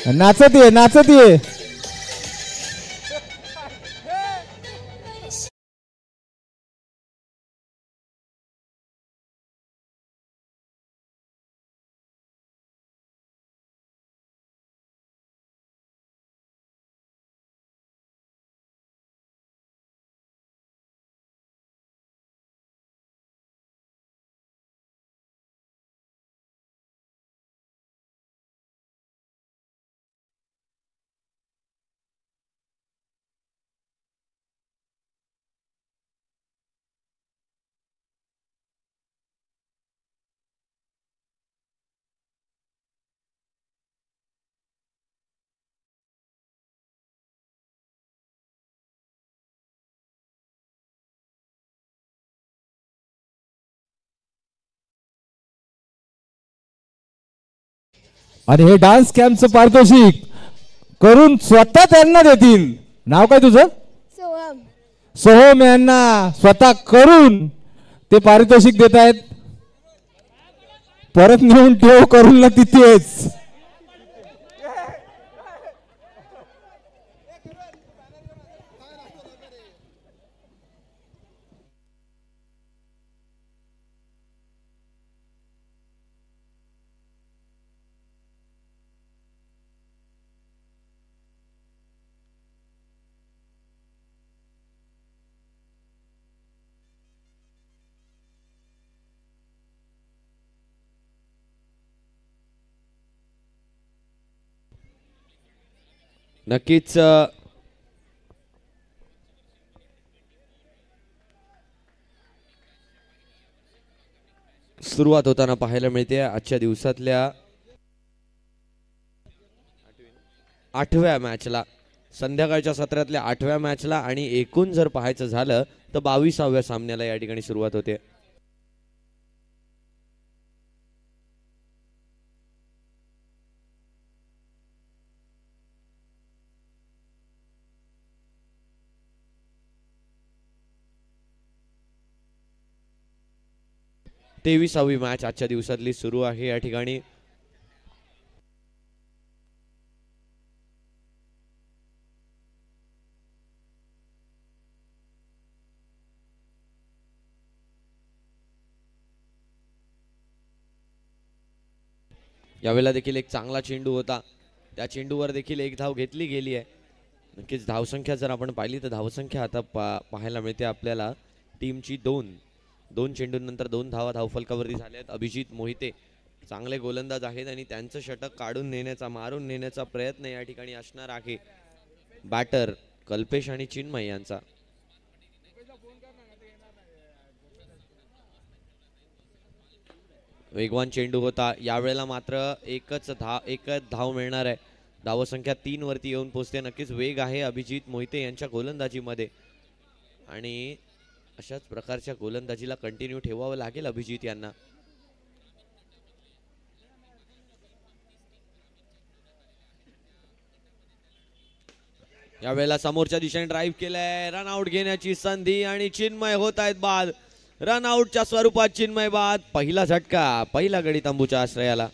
नाचत ये नाचत ये. आणि हे डान्स कॅम्पचं पारितोषिक करून स्वतः त्यांना देतील. नाव काय तुझं? सोहम. सोहम यांना स्वतः करून ते पारितोषिक देत आहेत. परत नेऊन ठेव करून तिथेच. नक्कीच सुरुवात होताना पाहायला मिळते आजच्या दिवसातल्या 8व्या मॅचला, संध्याकाळच्या सत्रातल्या 8व्या मॅचला. आणि एकूण जर पाहायचं झालं तर 22व्या सामन्याला या ठिकाणी सुरुवात होते. तेविसावी मॅच आजच्या दिवसातली सुरू आहे या ठिकाणी. यावेळेला देखील एक चांगला चेंडू होता. त्या चेंडूवर देखील एक धाव घेतली गेली आहे. नक्कीच धावसंख्या जर आपण पाहिली तर धावसंख्या आता पाहायला मिळते आपल्याला टीमची 2 चेंडूंनंतर 2 धावा धावफलकावरती झाल्या आहेत. अभिजित मोहिते चांगले गोलंदाज आहेत आणि त्यांचं षटक काढून नेण्याचा, मारून नेण्याचा प्रयत्न या ठिकाणी असणार आहे बॅटर कल्पेश आणि चिन्मय यांचा. वेगवान चेंडू होता. यावेळेला मात्र एकच धाव मिळणार आहे. धावसंख्या 3 वरती येऊन पोहोचते. नक्कीच वेग आहे अभिजित मोहिते यांच्या गोलंदाजीमध्ये आणि अशाच प्रकारच्या गोलंदाजीला कंटिन्यू ठेवावं लागेल अभिजित यांना. यावेळेला समोरच्या दिशेने ड्राईव्ह केलंय. रनआउट घेण्याची संधी आणि चिन्मय होत आहेत बाद. रनआउटच्या स्वरूपात चिन्मय बाद. पहिला झटका, पहिला गडी तंबूच्या आश्रयाला.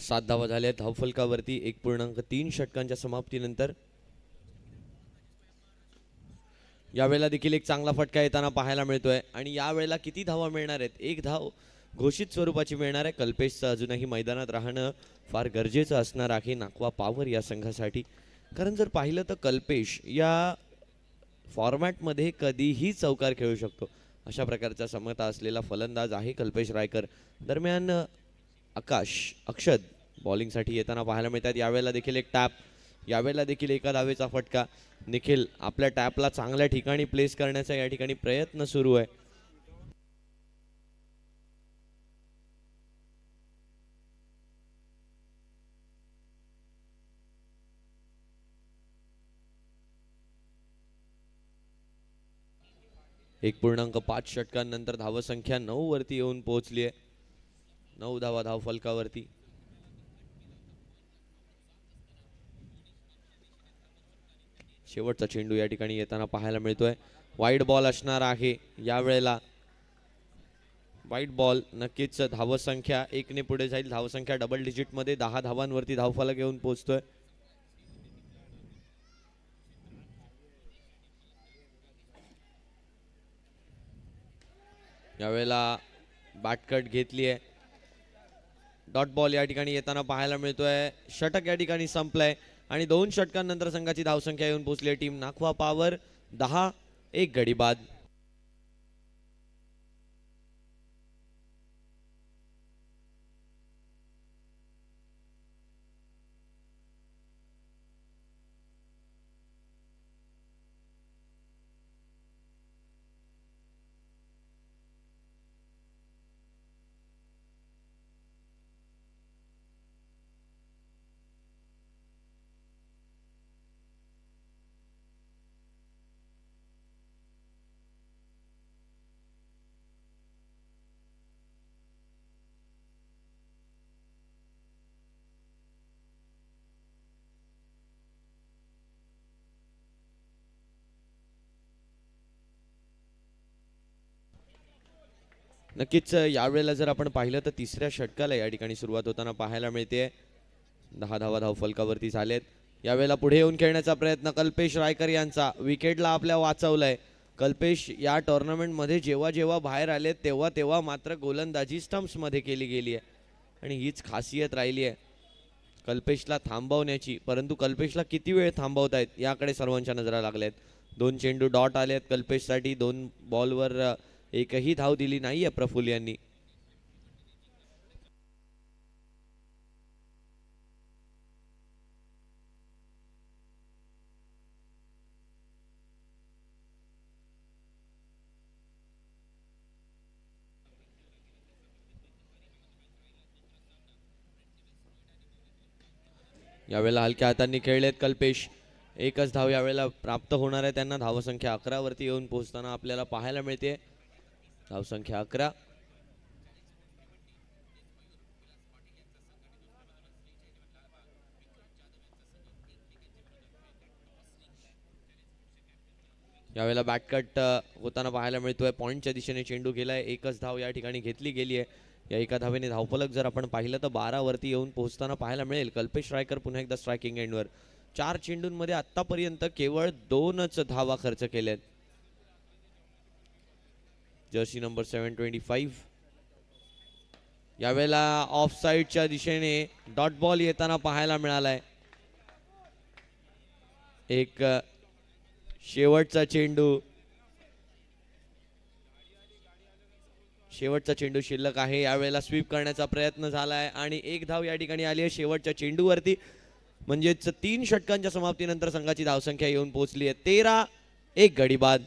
7 धावा झाल्या धावफलकावरती 1.3 षटकांच्या समाप्तीनंतर. यावेळेला देखील एक चांगला फटका येताना पाहायला मिळतोय आणि यावेळेला किती धावा मिळणार आहेत? 1 धाव घोषित स्वरूपाची मिळणार आहे. कल्पेशचं अजूनही मैदानात राहणं फार गरजेचं असणार आहे नाकवा पॉवर या संघासाठी. कारण जर पाहिलं तर कल्पेश या फॉर्मॅटमध्ये कधीही चौकार खेळू शकतो अशा प्रकारचा समता असलेला फलंदाज आहे कल्पेश रायकर. दरम्यान अक्षद बॉलिंगसाठी येताना पाहायला मिळतात. यावेळेला देखील एक टॅप, यावेळेला देखील एका धावेचा फटका. निखिल आपल्या टॅपला चांगल्या ठिकाणी प्लेस करण्याचा या ठिकाणी प्रयत्न सुरू आहे. एक 1.5 षटकांनंतर धावसंख्या 9 वरती येऊन पोहोचली आहे. 9 धावा धावफलकावरती. शेवटचा चेंडू या ठिकाणी येताना पाहायला मिळतोय. वाईड बॉल असणार आहे यावेळेला. वाईड बॉल नक्कीच धावसंख्या 1 ने पुढे जाईल. धावसंख्या डबल डिजिट मध्ये 10 धावांवरती धावफलक घेऊन पोहोचतोय. यावेळेला बॅटकट घेतली आहे. डॉट बॉल या ठिकाणी येताना पाहायला मिळतोय. षटक या ठिकाणी संपलंय आणि 2 षटकांनंतर संघाची धावसंख्या येऊन पोहोचली आहे. टीम नाखवा पॉवर 10, 1 गडी बाद. नक्कीच यावेळेला जर आपण पाहिलं तर तिसऱ्या षटकाला या ठिकाणी सुरुवात होताना पाहायला मिळते. 10 धावा धावफलकावरती झालेत. यावेळेला पुढे येऊन खेळण्याचा प्रयत्न कल्पेश रायकर यांचा. विकेटला आपल्या वाचवलंय. कल्पेश या टुर्नामेंटमध्ये जेव्हा जेव्हा बाहेर आले तेव्हा तेव्हा मात्र गोलंदाजी स्टंप्समध्ये केली गेली आहे आणि हीच खासियत राहिली आहे कल्पेशला थांबवण्याची. परंतु कल्पेशला किती वेळ थांबवतायत याकडे सर्वांच्या नजरा लागल्यात. 2 चेंडू डॉट आले आहेत कल्पेशसाठी. 2 बॉलवर एकही धाव दिली नाहीये प्रफुल्ल यांनी. यावेळेला हलक्या हातांनी खेळलेत कल्पेश. एकच धाव यावेळेला प्राप्त होणार आहे त्यांना. धावसंख्या 11 वरती येऊन पोहोचताना आपल्याला पाहायला मिळते. धावसंख्या 11. यावेळेला बॅटकट होताना पाहायला मिळतोय. पॉइंटच्या दिशेने चेंडू गेलाय. एकच धाव या ठिकाणी घेतली गेली आहे. या एका धावेने धावफलक जर आपण पाहिलं तर 12 वरती येऊन पोहोचताना पाहायला मिळेल. कल्पेश रायकर पुन्हा एकदा स्ट्रायकिंग एंडवर. 4 चेंडूंमध्ये आतापर्यंत केवळ 2च धावा खर्च केल्यात. Jersey number 725. यावेळेला ऑफ साइडच्या दिशेने डॉट बॉल येताना पाहायला मिळालाय. एक शेवटचा चेंडू शिल्लक आहे. यावेळेला स्वीप करण्याचा प्रयत्न झालाय आणि 1 धाव या ठिकाणी आली आहे शेवटच्या चेंडूवरती. म्हणजेच 3 षटकांच्या समाप्तीनंतर संघाची धावसंख्या येऊन पोहोचली आहे 13, 1 गडी बाद.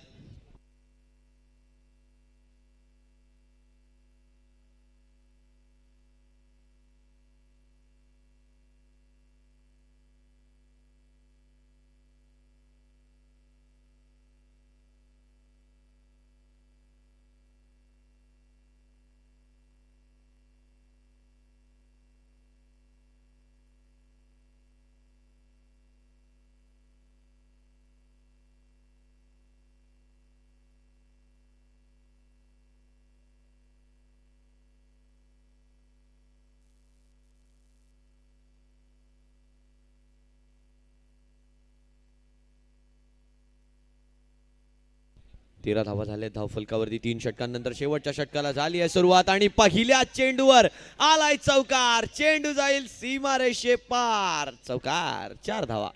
13 धावा झाल्या धावफलकावरती. 3 षटकांनंतर शेवटच्या षटकाला झाली आहे सुरुवात आणि पहिल्या चेंडूवर आलाय चौकार. चेंडू जाईल सीमारेषे पार. चौकार. 4 धावा.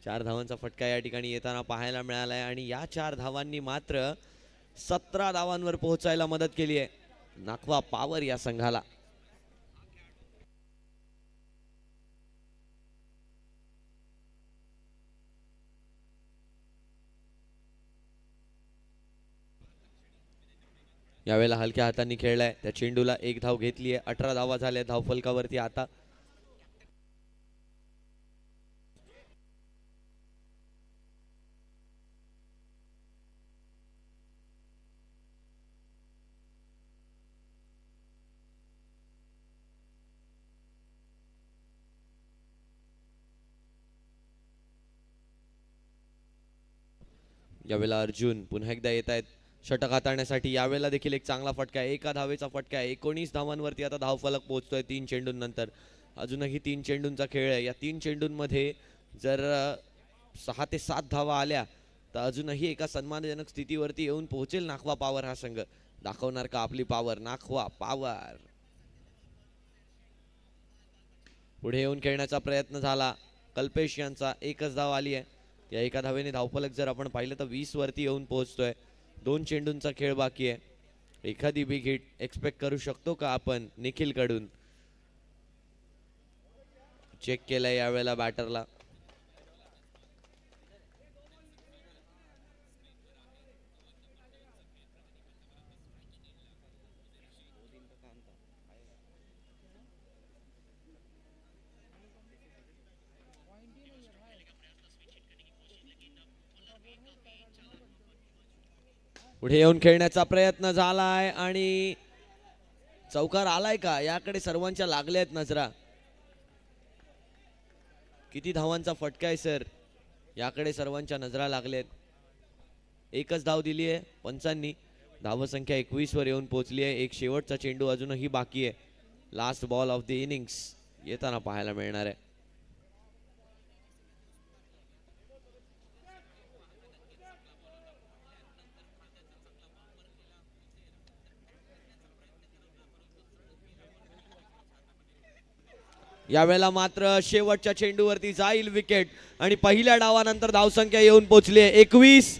4 धावांचा फटका या ठिकाणी येताना पाहायला मिळालाय आणि या 4 धावांनी मात्र 17 धावांवर पोहोचायला मदत केली आहे नाखवा पॉवर या संघाला. यावेळेला हलक्या हातांनी खेळलाय. त्या चेंडूला 1 धाव घेतली आहे. 18 धावा झाल्या धावफलकावरती आता. यावेळेला अर्जुन पुन्हा एकदा येत आहेत षटक हाताळण्यासाठी. यावेळेला देखील एक चांगला फटका आहे. 1 धावेचा फटका आहे. 19 धावांवरती आता धावफलक पोहोचतोय 3 चेंडूंनंतर. अजूनही 3 चेंडूंचा खेळ आहे. या 3 चेंडूंमध्ये जर 6 ते 7 धावा आल्या तर अजूनही एका सन्मानजनक स्थितीवरती येऊन पोहोचेल नाखवा पॉवर हा संघ. दाखवणार का आपली पॉवर? नाखवा पॉवर पुढे येऊन खेळण्याचा प्रयत्न झाला. कल्पेश यांचा 1च धाव आली आहे. या 1 धावेने धावफलक जर आपण पाहिलं तर 20 वरती येऊन पोहोचतोय. 2 चेंडूंचा खेळ बाकी आहे. एखादी बिग हिट एक्सपेक्ट करू शकतो का आपण निखिल कडून? चेक केलंय यावेळेला बॅटरला. पुढे येऊन खेळण्याचा प्रयत्न झालाय आणि चौकार आलाय का याकडे सर्वांच्या लागल्या आहेत नजरा. किती धावांचा फटका आहे सर याकडे सर्वांच्या नजरा लागल्यात. 1च धाव दिली आहे पंचांनी. धावसंख्या 21 वर येऊन पोहोचली आहे. एक शेवटचा चेंडू अजूनही बाकी आहे. Last ball of the innings येताना पाहायला मिळणार आहे. यावेळेला मात्र शेवटच्या चेंडूवरती जाईल विकेट आणि पहिल्या डावानंतर धावसंख्या येऊन पोहोचली आहे 21.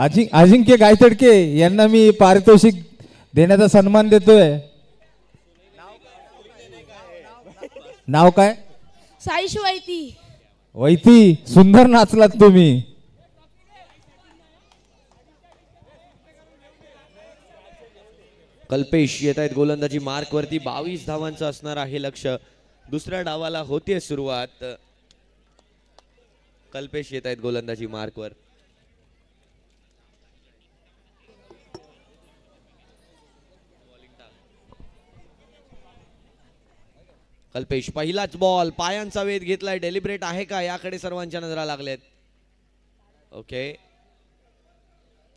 अजिंक्य गायतडके यांना मी पारितोषिक देण्याचा सन्मान देतोय. नाव काय? साईश वैती. वैती, सुंदर नाचलात तुम्ही. कल्पेश येत आहेत गोलंदाजी मार्क वरती. 22 धावांचं असणार आहे लक्ष. दुसऱ्या डावाला होते सुरुवात. कल्पेश येत आहेत गोलंदाजी मार्कवर. कल्पेश पहिलाच बॉल, पायांचा वेध घेतलाय. डेलिब्रेट आहे का याकडे सर्वांच्या नजरा लागल्यात. ओके,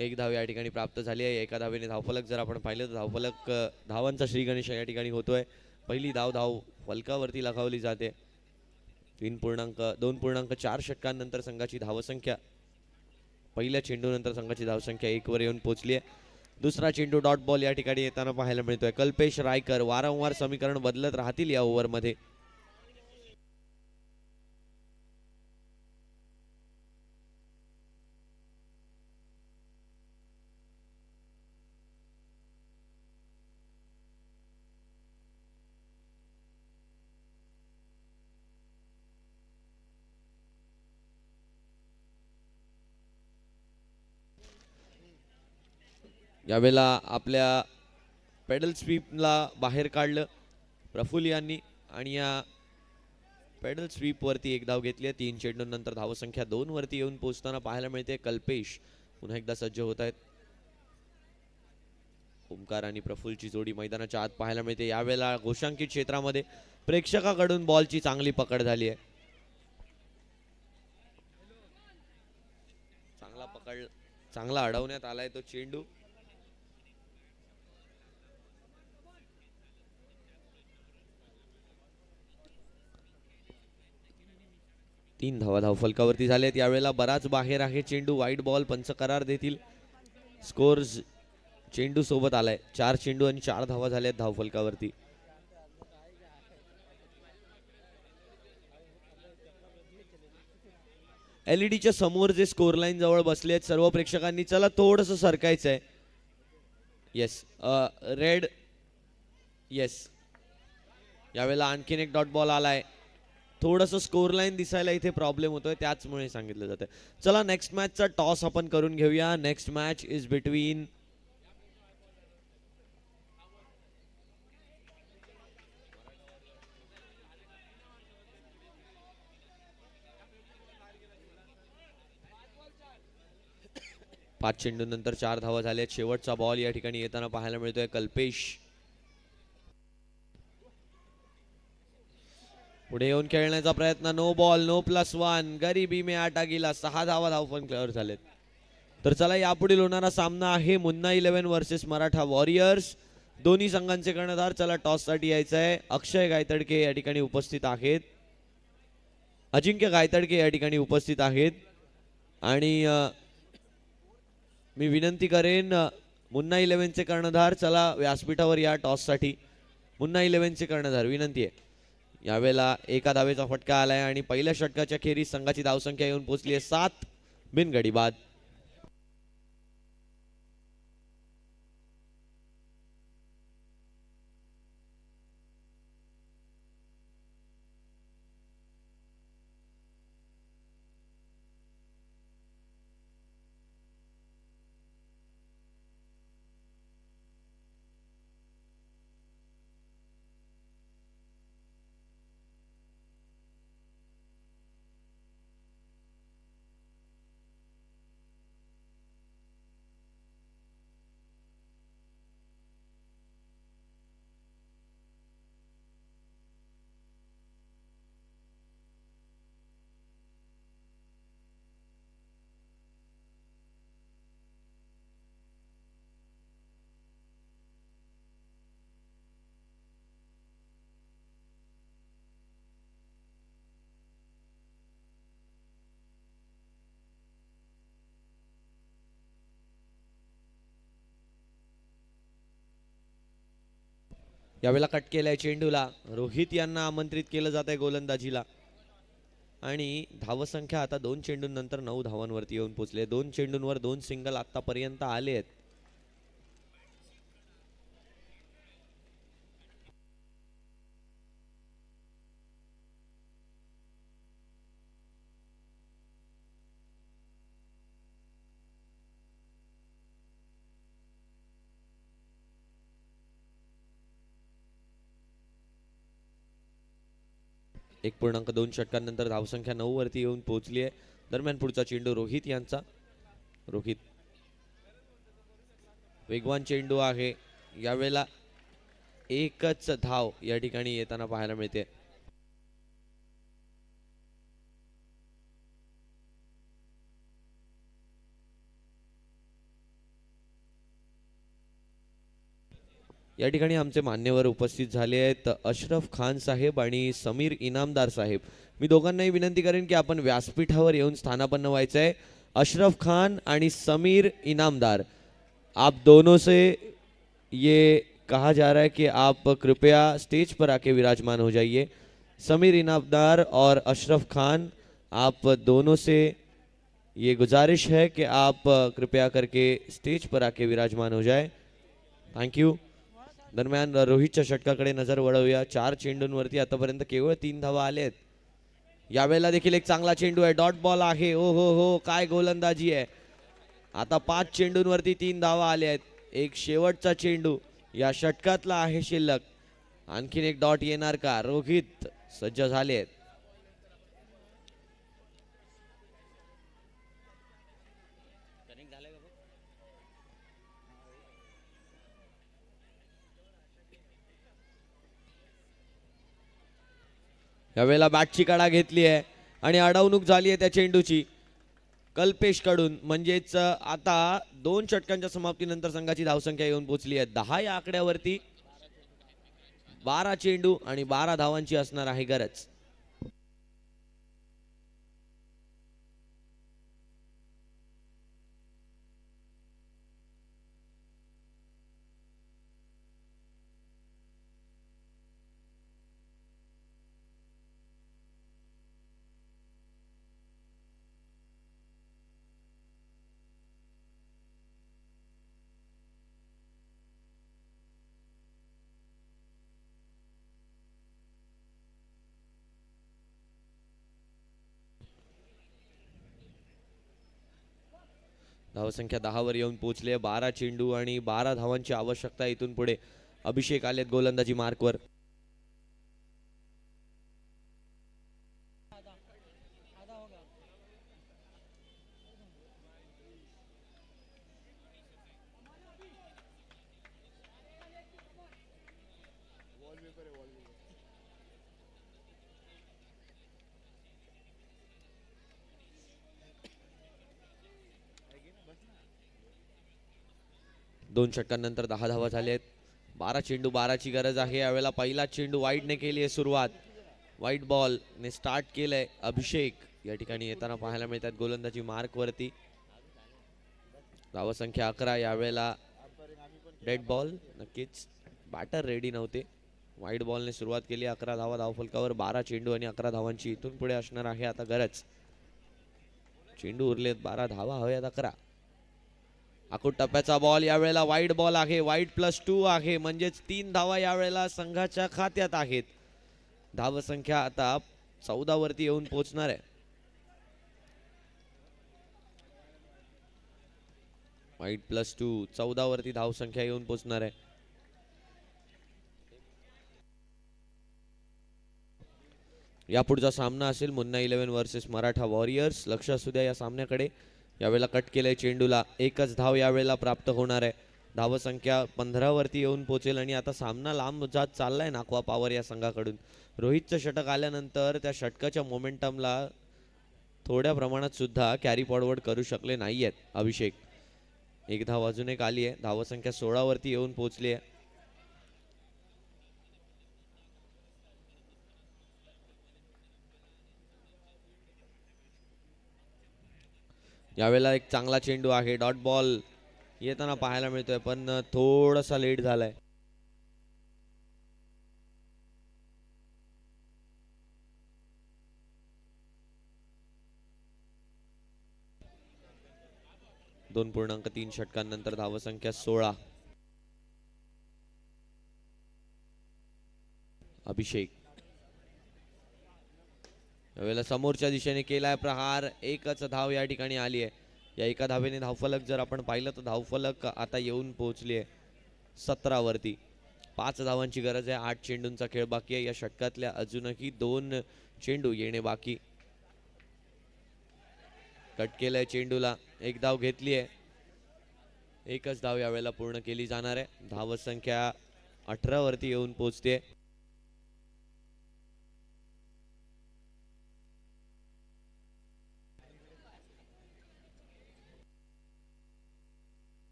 एक धाव या ठिकाणी प्राप्त झाली आहे. एका धावेने धावफलक जर आपण पाहिलं तर धावफलक धावांचा श्री गणेश या ठिकाणी होतोय. पहिली धाव फलकावरती लगावली जाते. 2.4 षटकांनंतर संघाची धावसंख्या पहिल्या चेंडूनंतर संघाची धावसंख्या 1 वर येऊन पोहोचली आहे. दुसरा चेंडू डॉट बॉल या ठिकाणी येताना पाहायला मिळतोय. कल्पेश रायकर वारंवार समीकरण बदलत राहतील या ओव्हरमध्ये. यावेळेला आपल्या पेडल स्वीपला बाहेर काढलं प्रफुल्ल यांनी आणि या पेडल स्वीप वरती एक धाव घेतली आहे. 3 चेंडूंनंतर धावसंख्या 2 वरती येऊन पोहोचताना पाहायला मिळते. कल्पेश पुन्हा एकदा सज्ज होत आहेत. ओमकार आणि प्रफुल्लची जोडी मैदानाच्या आत पाहायला मिळते. यावेळेला घोषांकित क्षेत्रामध्ये प्रेक्षकाकडून बॉलची चांगली पकड झाली आहे. चांगला अडवण्यात आलाय तो चेंडू. 3 धावा धावफलकावरती झालेत. यावेळेला बराच बाहेर आहे चेंडू. वाईट बॉल पंच करार देतील. स्कोर्स चेंडू सोबत आलाय. 4 चेंडू आणि 4 धावा झाल्यात धावफलकावरती. एलईडीच्या समोर जे स्कोर लाईन जवळ बसले आहेत सर्व प्रेक्षकांनी, चला थोडस सरकायचं आहे. Yes, red. येस, यावेळेला आणखीन एक डॉट बॉल आलाय. थोडस स्कोर लाईन दिसायला इथे प्रॉब्लेम होतोय, त्याचमुळे सांगितलं जातं. चला नेक्स्ट मॅचचा टॉस आपण करून घेऊया. नेक्स्ट मॅच इज बिटवीन पाच चेंडूनंतर 4 धावा झाल्यात. शेवटचा बॉल या ठिकाणी येताना पाहायला मिळतोय. कल्पेश पुढे येऊन खेळण्याचा प्रयत्न. No ball, no +1. गरिबी में आटा गेला. 6 धावा धावफलकावर झालेत. तर चला यापुढील होणारा सामना आहे मुन्ना 11 वर्सेस मराठा वॉरियर्स. दोन्ही संघांचे कर्णधार चला टॉस साठी यायचं आहे. अक्षय गायतडके या ठिकाणी उपस्थित आहेत. अजिंक्य गायतडके या ठिकाणी उपस्थित आहेत. आणि मी विनंती करेन मुन्ना 11चे कर्णधार चला व्यासपीठावर या टॉस साठी. मुन्ना 11चे कर्णधार विनंती आहे. यावेळेला एका धावेचा फटका आलाय आणि पहिल्या षटकाच्या खेरीज संघाची धावसंख्या येऊन पोहोचली आहे 7 बिनगडी बाद. यावेळेला कट केलाय चेंडूला. रोहित यांना आमंत्रित केलं जात आहे गोलंदाजीला. आणि धावसंख्या आता 2 चेंडूंनंतर 9 धावांवरती येऊन पोहोचले. 2 चेंडूंवर 2 सिंगल आतापर्यंत आले आहेत. एक 1.2 षटकांनंतर धावसंख्या 9 वरती येऊन पोहोचली आहे. दरम्यान पुढचा चेंडू रोहित यांचा. रोहित वेगवान चेंडू आहे. यावेळेला एकच धाव या ठिकाणी येताना पाहायला मिळते. या ठिकाणी आमचे मान्यवर उपस्थित झाले आहेत, अशरफ खान साहेब आणि समीर इनामदार साहेब. मी दोघांनाही विनंती करेन की आपण व्यासपीठावर येऊन स्थानापन्न व्हायचं आहे. अशरफ खान आणि समीर इनामदार, आप दोनों से ये कहा जा रहा है कि आप कृपया स्टेज पर आके विराजमान हो जाइए. समीर इनामदार और अशरफ खान, आप दोनों से ये गुजारिश है कि आप कृपया करके स्टेज पर आके विराजमान हो जाए. Thank you. दरम्यान रोहितच्या षटकाकडे नजर वळवूया. 4 चेंडूंवरती आतापर्यंत केवळ 3 धावा आल्या आहेत. यावेळेला देखील एक चांगला चेंडू आहे, डॉट बॉल आहे. ओ हो हो, काय गोलंदाजी आहे. आता 5 चेंडूंवरती 3 धावा आल्या आहेत. एक शेवटचा चेंडू या षटकातला आहे शिल्लक. आणखीन एक डॉट येणार का? रोहित सज्ज झाले आहेत. यावेळेला बॅटची कडा घेतली आहे आणि अडवणूक झाली आहे त्या चेंडूची कल्पेश कडून. म्हणजेच आता 2 षटकांच्या समाप्तीनंतर संघाची धावसंख्या येऊन पोहोचली आहे 10 या आकड्यावरती. 12 चेंडू आणि 12 धावांची असणार आहे गरज. धावसंख्या 10 वर येऊन पोहोचले. 12 चेंडू आणि 12 धावांची आवश्यकता. इथून पुढे अभिषेक आलेत गोलंदाजी मार्कवर. दोन षटकांनंतर 10 धावा झाल्या आहेत. 12 चेंडू 12 ची गरज आहे. यावेळेला पहिला चेंडू वाईडने केली आहे सुरुवात. वाईट बॉल ने स्टार्ट केलंय अभिषेक. या ठिकाणी येताना पाहायला मिळतात गोलंदाजी मार्क वरती. धावसंख्या 11. यावेळेला डेड बॉल. नक्कीच बॅटर रेडी नव्हते. वाईट बॉलने सुरुवात केली. 11 धावा धावफलकावर. 12 चेंडू आणि 11 धावांची इथून पुढे असणार आहे आता गरज. चेंडू उरलेत 12, धावा हव्यात 11. आखूड टप्प्याचा बॉल. यावेळेला वाईट बॉल आहे. वाईट +2 आहे. म्हणजेच 3 धावा यावेळेला संघाच्या खात्यात आहेत. धावसंख्या आता 14 वरती येऊन पोहोचणार आहे. वाईट +2 14 वरती धावसंख्या येऊन पोहोचणार आहे. यापुढचा सामना असेल मुन्ना 11 वर्सेस मराठा वॉरियर्स. लक्ष असू द्या या सामन्याकडे. यावेळेला कट केलंय चेंडूला. एकच धाव यावेळेला प्राप्त होणार आहे. धावसंख्या 15 वरती येऊन पोहोचेल आणि आता सामना लांब जात चाललाय नाकवा पॉवर या संघाकडून. रोहितचं षटक आल्यानंतर त्या षटकाच्या मोमेंटमला थोड्या प्रमाणात सुद्धा कॅरी फॉरवर्ड करू शकले नाहीयेत अभिषेक. एक धाव अजून एक आली आहे. धावसंख्या 16 वरती येऊन पोहोचली आहे. यावेळेला एक चांगला चेंडू आहे. डॉट बॉल येताना पाहायला मिळतोय पण थोडासा लेट झालाय. 2.3 षटकांनंतर धावसंख्या 16. अभिषेक यावेळेला समोरच्या दिशेने केलाय प्रहार, एकच धाव या ठिकाणी आली आहे. या एका धावेने धावफलक जर आपण पाहिलं तर धावफलक आता येऊन पोहोचली आहे 17 वरती. 5 धावांची गरज आहे. 8 चेंडूंचा खेळ बाकी आहे. या षटकातल्या अजूनही 2 चेंडू येणे बाकी. कट केलंय चेंडूला, एक धाव घेतली आहे. एकच धाव यावेळेला पूर्ण केली जाणार आहे. धावसंख्या 18 वरती येऊन पोहोचते.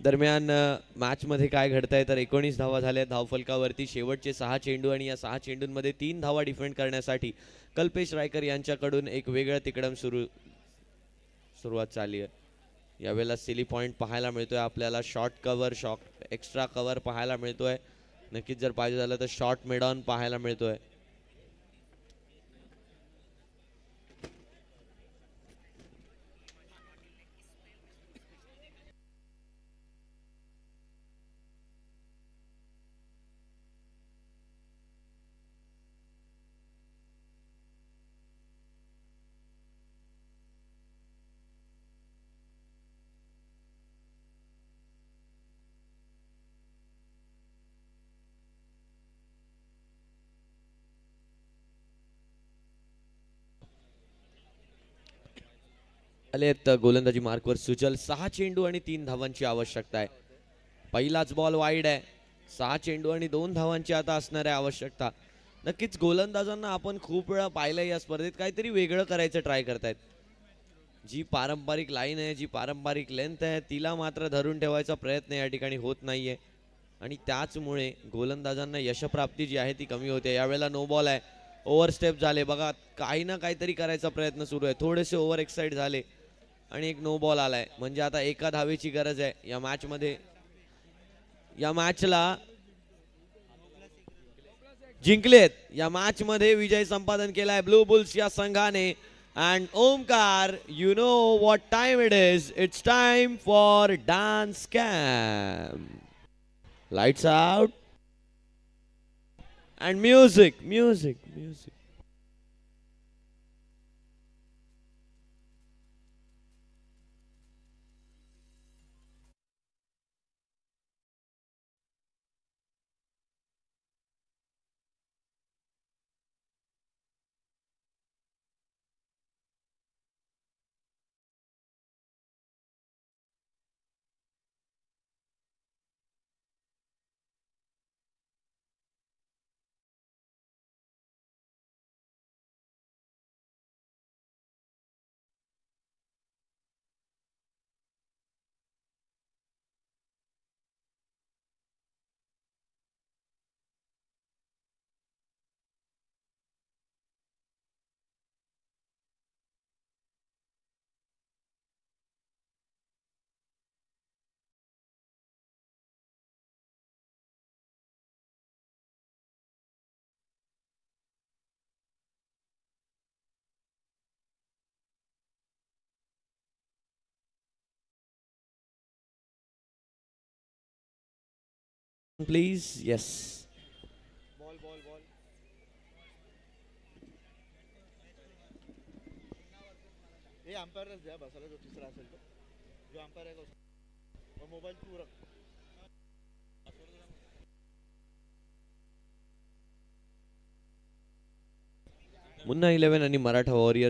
दरम्यान मॅच मध्ये काय घडतंय तर 19 धावा झाल्या धावफलकावरती. शेवटचे 6 चेंडू आणि या 6 चेंडूंमध्ये 3 धावा डिफेंड करण्यासाठी कल्पेश रायकर यांच्याकडून एक वेगळं तिकडम सुरुवात झाली आहे. यावेळेला सिली पॉइंट पाहायला मिळतोय आपल्याला. Short cover, short extra cover पाहायला मिळतोय. नक्कीच जर पाहिजे झालं तर शॉर्ट मिड ऑन पाहायला मिळतोय. आलेत गोलंदाजी मार्कवर सुजल. 6 चेंडू आणि 3 धावांची आवश्यकता आहे. पहिलाच बॉल वाईड आहे. 6 चेंडू आणि 2 धावांची आता असणार आहे आवश्यकता. नक्कीच गोलंदाजांना आपण खूप वेळा पाहिलं या स्पर्धेत काहीतरी वेगळं करायचं ट्राय करतायत. जी पारंपरिक लाईन आहे, जी पारंपरिक लेंथ आहे, तिला मात्र धरून ठेवायचा प्रयत्न या ठिकाणी होत नाहीये आणि त्याचमुळे गोलंदाजांना यशप्राप्ती जी आहे ती कमी होते. यावेळेला नो बॉल आहे. ओव्हर स्टेप झाले बघा. काही ना काहीतरी करायचा प्रयत्न सुरू आहे. थोडेसे ओव्हर एक्साइट झाले आणि एक नो बॉल आलाय. म्हणजे आता एका धावेची गरज आहे या मॅच मध्ये. या मॅचला जिंकलेत. या मॅच मध्ये विजय संपादन केलाय ब्लू बुल्स या संघाने. And Omkar, you know what time it is. It's time for dance camp. Lights out and music music music. Please. Yes. हे अंपायर द्या बसायला, जो तिसरा असेल तो जो अंपायर आहे तो मोबाईल तू रख. मुन्ना 11 आणि मराठा वॉरियर